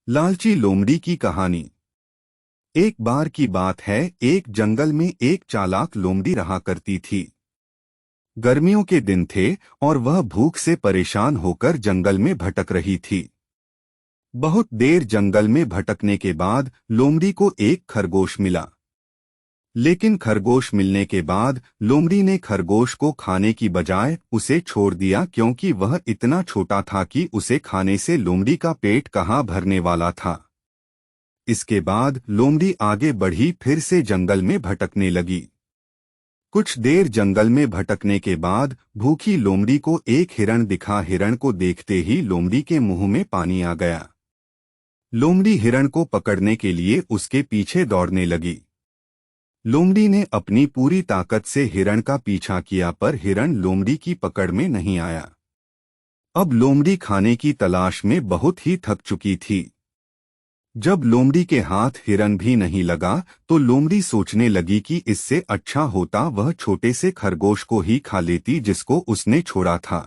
लालची लोमड़ी की कहानी। एक बार की बात है, एक जंगल में एक चालाक लोमड़ी रहा करती थी। गर्मियों के दिन थे और वह भूख से परेशान होकर जंगल में भटक रही थी। बहुत देर जंगल में भटकने के बाद लोमड़ी को एक खरगोश मिला। लेकिन खरगोश मिलने के बाद लोमड़ी ने खरगोश को खाने की बजाय उसे छोड़ दिया, क्योंकि वह इतना छोटा था कि उसे खाने से लोमड़ी का पेट कहाँ भरने वाला था। इसके बाद लोमड़ी आगे बढ़ी, फिर से जंगल में भटकने लगी। कुछ देर जंगल में भटकने के बाद भूखी लोमड़ी को एक हिरण दिखा। हिरण को देखते ही लोमड़ी के मुंह में पानी आ गया। लोमड़ी हिरण को पकड़ने के लिए उसके पीछे दौड़ने लगी। लोमड़ी ने अपनी पूरी ताकत से हिरण का पीछा किया, पर हिरण लोमड़ी की पकड़ में नहीं आया। अब लोमड़ी खाने की तलाश में बहुत ही थक चुकी थी। जब लोमड़ी के हाथ हिरण भी नहीं लगा तो लोमड़ी सोचने लगी कि इससे अच्छा होता वह छोटे से खरगोश को ही खा लेती जिसको उसने छोड़ा था।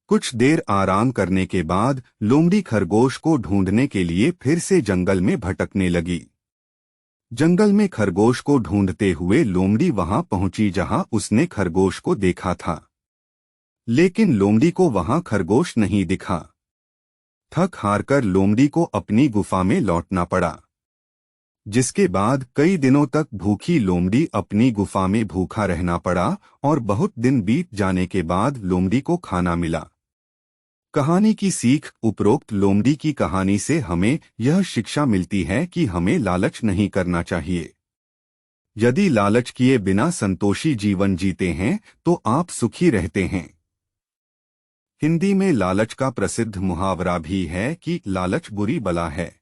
कुछ देर आराम करने के बाद लोमड़ी खरगोश को ढूंढने के लिए फिर से जंगल में भटकने लगी। जंगल में खरगोश को ढूंढते हुए लोमड़ी वहां पहुंची जहां उसने खरगोश को देखा था। लेकिन लोमड़ी को वहां खरगोश नहीं दिखा। थक हारकर लोमड़ी को अपनी गुफा में लौटना पड़ा, जिसके बाद कई दिनों तक भूखी लोमड़ी अपनी गुफा में भूखा रहना पड़ा और बहुत दिन बीत जाने के बाद लोमड़ी को खाना मिला। कहानी की सीख। उपरोक्त लोमड़ी की कहानी से हमें यह शिक्षा मिलती है कि हमें लालच नहीं करना चाहिए। यदि लालच किए बिना संतोषी जीवन जीते हैं तो आप सुखी रहते हैं। हिंदी में लालच का प्रसिद्ध मुहावरा भी है कि लालच बुरी बला है।